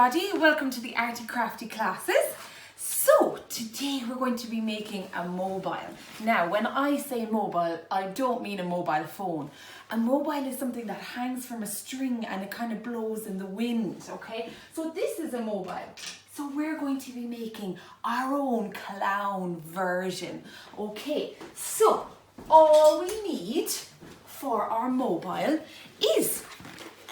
Welcome to the Arty Crafty classes. So today we're going to be making a mobile. Now when I say mobile, I don't mean a mobile phone. A mobile is something that hangs from a string and it kind of blows in the wind, okay? So this is a mobile. So we're going to be making our own clown version. Okay, so all we need for our mobile is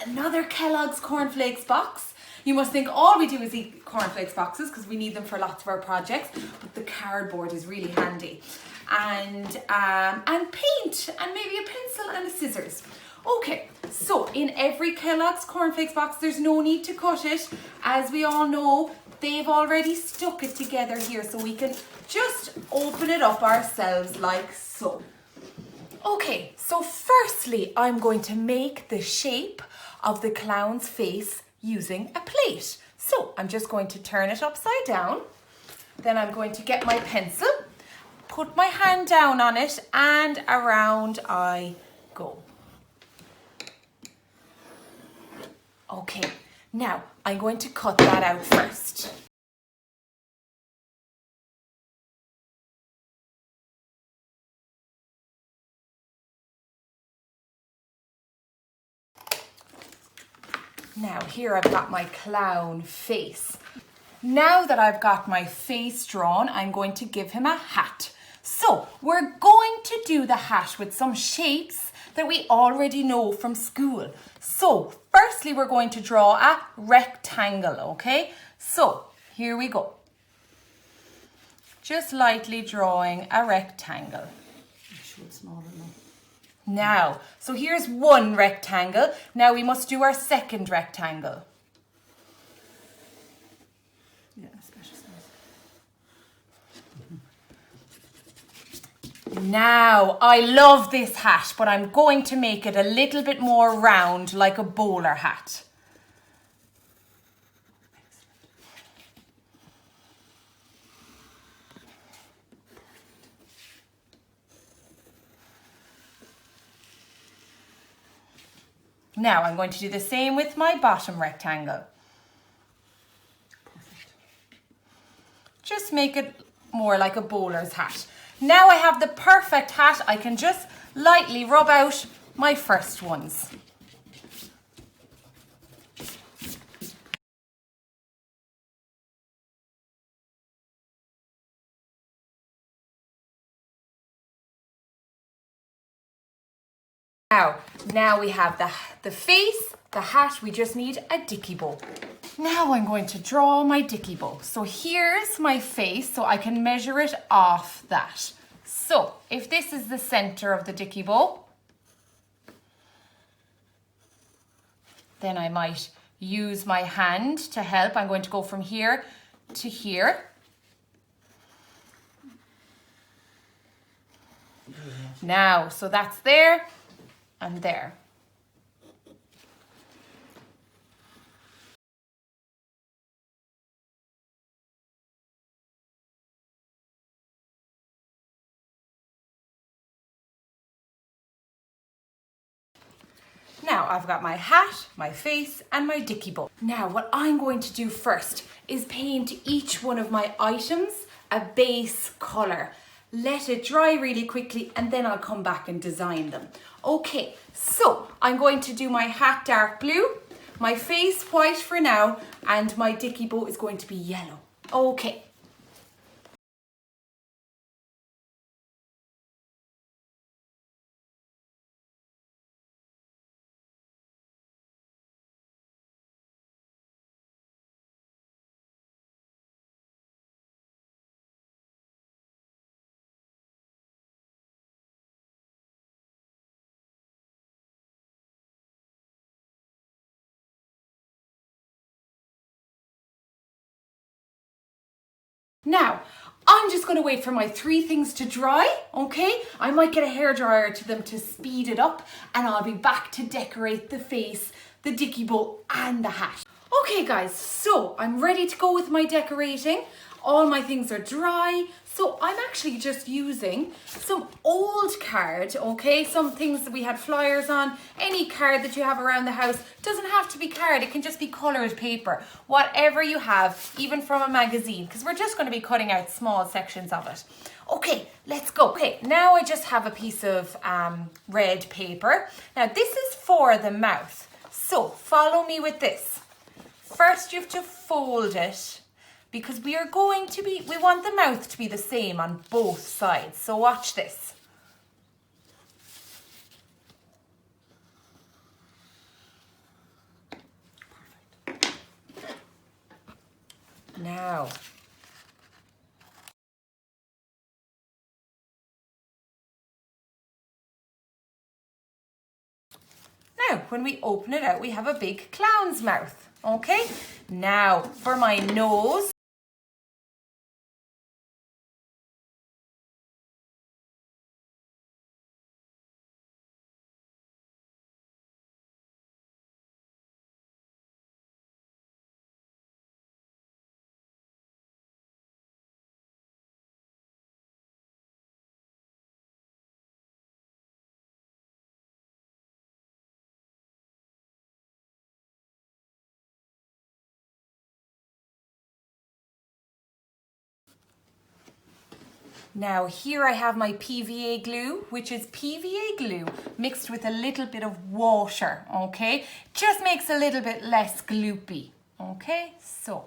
another Kellogg's cornflakes box. You must think all we do is eat cornflakes boxes because we need them for lots of our projects, but the cardboard is really handy. And paint, and maybe a pencil and a scissors. Okay, so in every Kellogg's cornflakes box, there's no need to cut it. As we all know, they've already stuck it together here, so we can just open it up ourselves like so. Okay, so firstly, I'm going to make the shape of the clown's face using a plate. So I'm just going to turn it upside down. Then I'm going to get my pencil, put my hand down on it, and around I go. Okay, now I'm going to cut that out first. Now here I've got my clown face. Now that I've got my face drawn, I'm going to give him a hat. So we're going to do the hat with some shapes that we already know from school. So firstly, we're going to draw a rectangle, okay? So here we go. Just lightly drawing a rectangle. Now, so here's one rectangle. Now we must do our second rectangle. Yeah, special size. Now, I love this hat, but I'm going to make it a little bit more round, like a bowler hat. Now I'm going to do the same with my bottom rectangle. Perfect. Just make it more like a bowler's hat. Now I have the perfect hat, I can just lightly rub out my first ones. Now we have the face, the hat, we just need a dicky bow. Now I'm going to draw my dicky bow. So here's my face, so I can measure it off that. So if this is the center of the dicky bow, then I might use my hand to help. I'm going to go from here to here. Now, so that's there and there. Now I've got my hat, my face, and my dicky bow. Now what I'm going to do first is paint each one of my items a base colour. Let it dry really quickly and then I'll come back and design them. Okay, so I'm going to do my hat dark blue, my face white for now, and my dicky bow is going to be yellow. Okay. Now, I'm just going to wait for my three things to dry, okay? I might get a hairdryer to them to speed it up and I'll be back to decorate the face, the dicky bow and the hat. Okay guys, so I'm ready to go with my decorating. All my things are dry. So I'm actually just using some old card, okay? Some things that we had flyers on. Any card that you have around the house. Doesn't have to be card, it can just be coloured paper. Whatever you have, even from a magazine, because we're just going to be cutting out small sections of it. Okay, let's go. Okay, now I just have a piece of red paper. Now this is for the mouth. So follow me with this. First you have to fold it, because we want the mouth to be the same on both sides. So watch this. Perfect. Now, when we open it out, we have a big clown's mouth. Okay? Now, for my nose. Now here I have my PVA glue, which is PVA glue mixed with a little bit of water, okay? Just makes a little bit less gloopy, okay? So.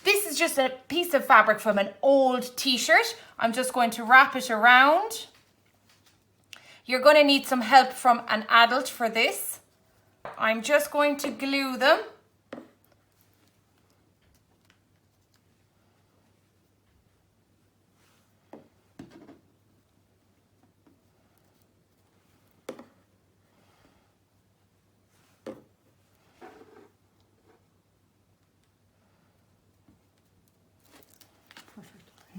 This is just a piece of fabric from an old t-shirt. I'm just going to wrap it around. You're going to need some help from an adult for this. I'm just going to glue them.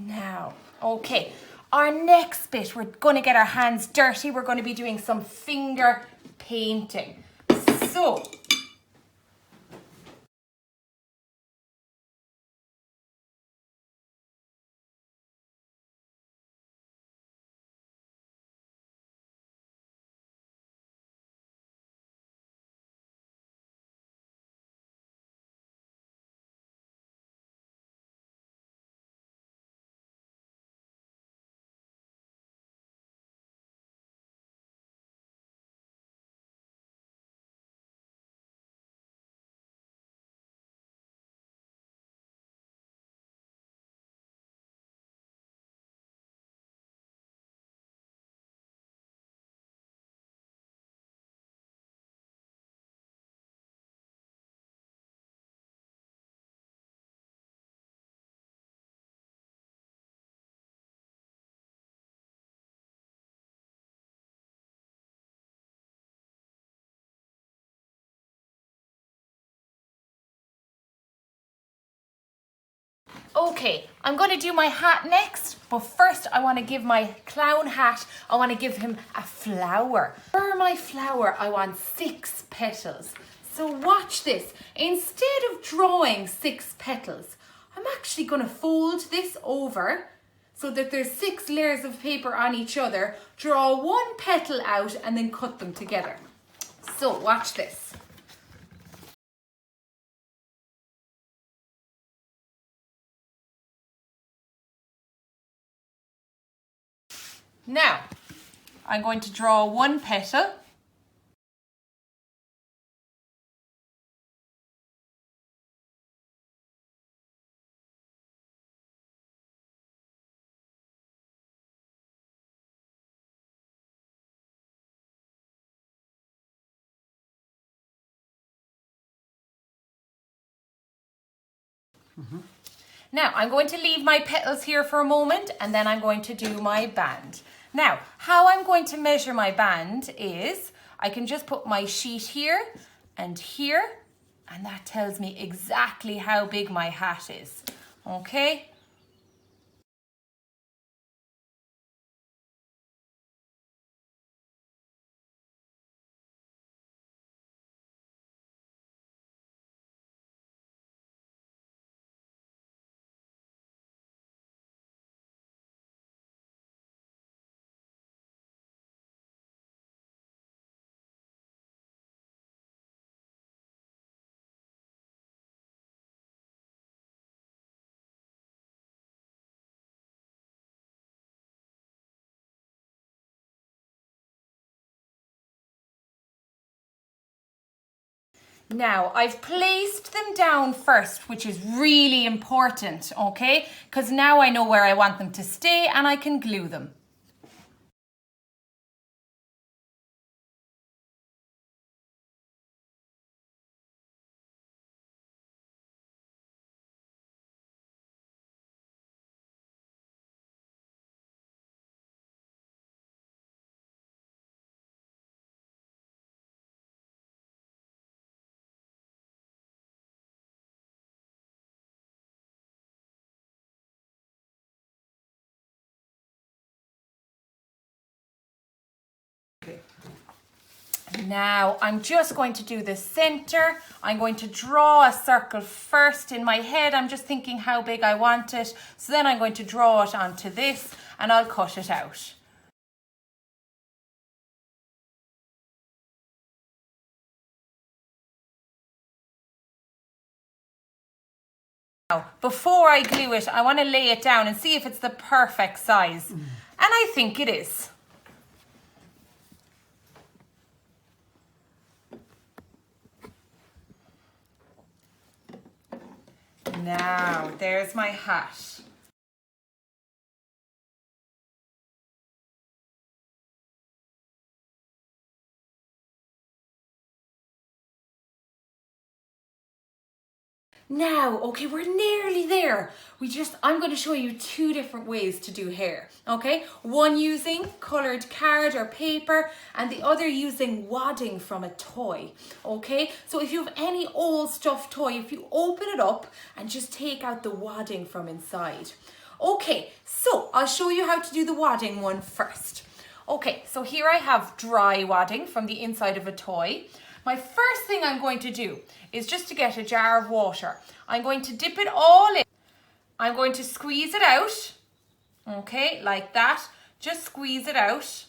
Now, okay, our next bit, we're going to get our hands dirty. We're going to be doing some finger painting. So, Okay, I'm going to do my hat next, but first I want to give my clown hat, I want to give him a flower. For my flower, I want 6 petals. So watch this. Instead of drawing 6 petals, I'm actually going to fold this over so that there's 6 layers of paper on each other, draw 1 petal out and then cut them together. So watch this. Now, I'm going to draw 1 petal. Now, I'm going to leave my petals here for a moment and then I'm going to do my band. Now, how I'm going to measure my band is I can just put my sheet here and that tells me exactly how big my hat is. Okay? Now, I've placed them down first, which is really important, okay? Because now I know where I want them to stay and I can glue them. Now, I'm just going to do the center. I'm going to draw a circle first in my head. I'm just thinking how big I want it. So then I'm going to draw it onto this and I'll cut it out. Now, before I glue it, I want to lay it down and see if it's the perfect size. And I think it is. Now, there's my hat. Now, okay, we're nearly there. I'm going to show you 2 different ways to do hair, okay? One using colored card or paper and the other using wadding from a toy, okay? So if you have any old stuffed toy, if you open it up and just take out the wadding from inside. Okay, so I'll show you how to do the wadding one first. Okay, so here I have dry wadding from the inside of a toy. My first thing I'm going to do is just to get a jar of water. I'm going to dip it all in. I'm going to squeeze it out. Okay, like that. Just squeeze it out.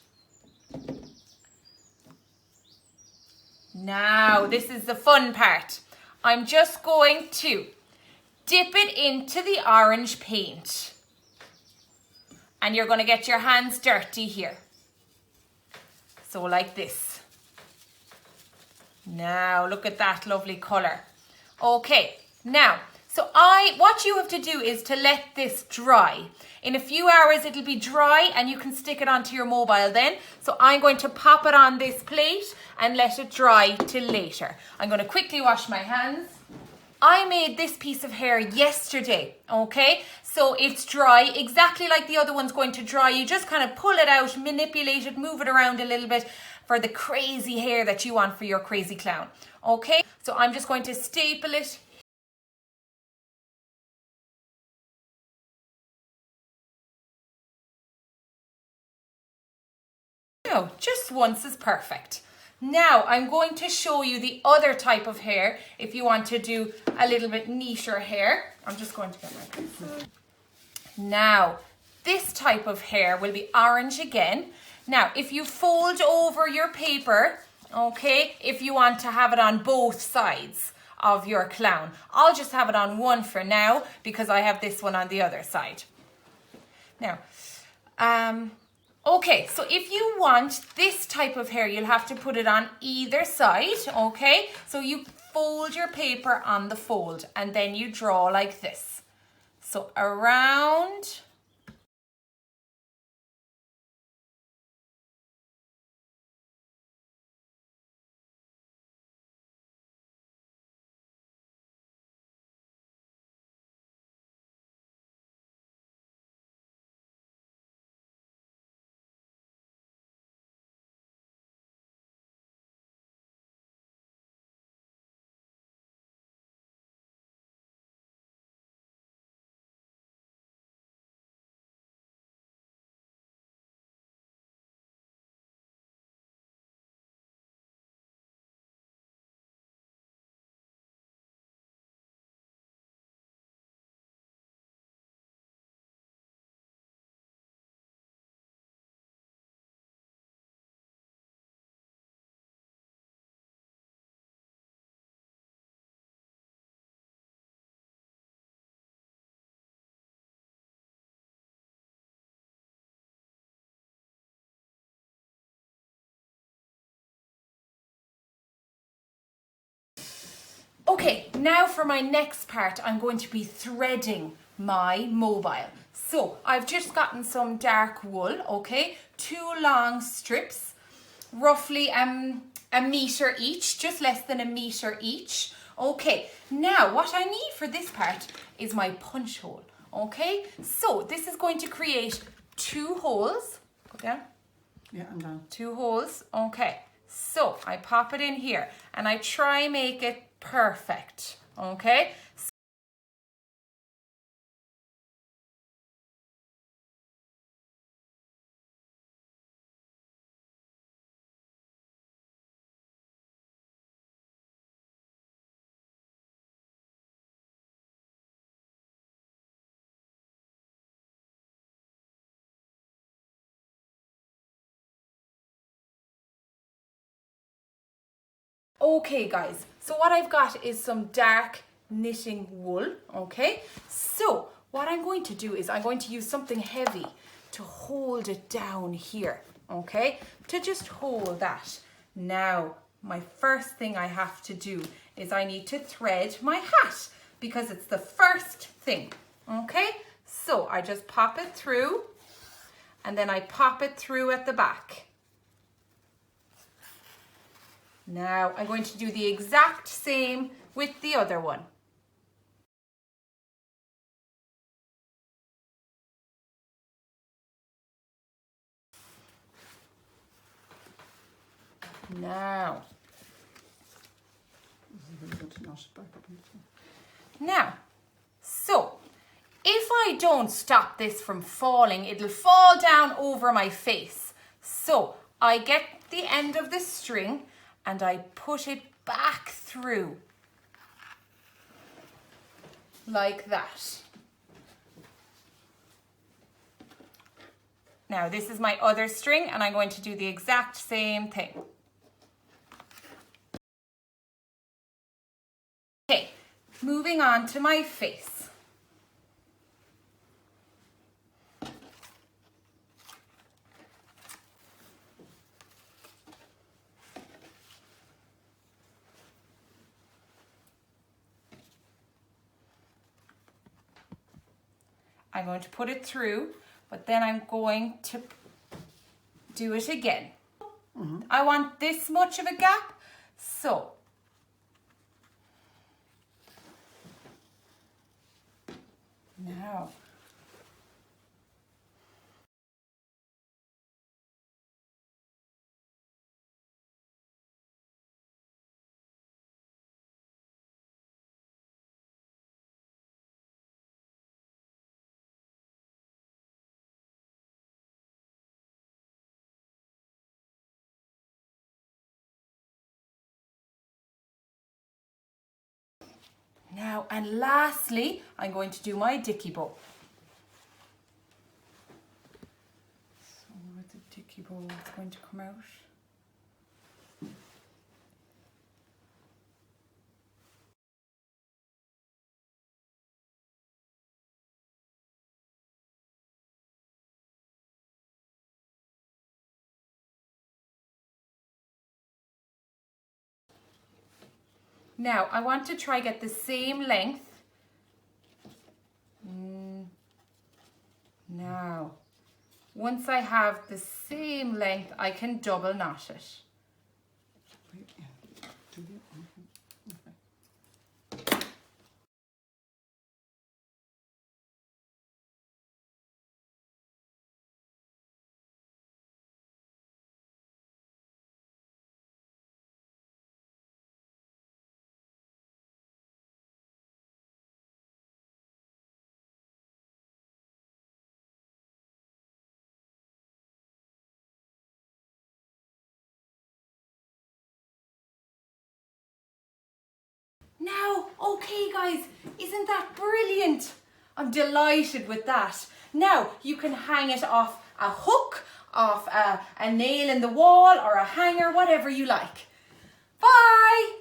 Now, this is the fun part. I'm just going to dip it into the orange paint. And you're going to get your hands dirty here. So like this. Now, look at that lovely colour. Okay, now, what you have to do is to let this dry. In a few hours, it'll be dry and you can stick it onto your mobile then. So I'm going to pop it on this plate and let it dry till later. I'm going to quickly wash my hands. I made this piece of hair yesterday, okay? So it's dry, exactly like the other one's going to dry. You just kind of pull it out, manipulate it, move it around a little bit for the crazy hair that you want for your crazy clown, okay? So I'm just going to staple it No, just once is perfect. Now I'm going to show you the other type of hair if you want to do a little bit neater hair. I'm just going to get my pencil. Now, this type of hair will be orange again. Now, if you fold over your paper, okay, if you want to have it on both sides of your clown. I'll just have it on one for now because I have this one on the other side. Now, okay, so if you want this type of hair, you'll have to put it on either side, okay? So you fold your paper on the fold and then you draw like this. So around. Okay, now for my next part, I'm going to be threading my mobile. So I've just gotten some dark wool, okay, 2 long strips, roughly a meter each, just less than a meter each. Okay, now what I need for this part is my punch hole, okay? So this is going to create 2 holes. Go down. Yeah, I'm done. 2 holes, okay. So I pop it in here and I try make it perfect, okay? Okay guys, so what I've got is some dark knitting wool, okay? So what I'm going to do is I'm going to use something heavy to hold it down here, okay? To just hold that. Now, my first thing I have to do is I need to thread my hat because it's the first thing, okay? So I just pop it through and then I pop it through at the back. Now I'm going to do the exact same with the other one. Now, so if I don't stop this from falling, it'll fall down over my face. So I get the end of the string and I put it back through like that. Now this is my other string and I'm going to do the exact same thing. Okay, moving on to my face. I'm going to put it through, but then I'm going to do it again. I want this much of a gap, so now Now, and lastly, I'm going to do my dicky bow. So where the dicky bow is going to come out. Now, I want to try get the same length. Now, once I have the same length, I can double knot it. Now, okay guys, isn't that brilliant? I'm delighted with that. Now, you can hang it off a hook, off a nail in the wall or a hanger, whatever you like. Bye!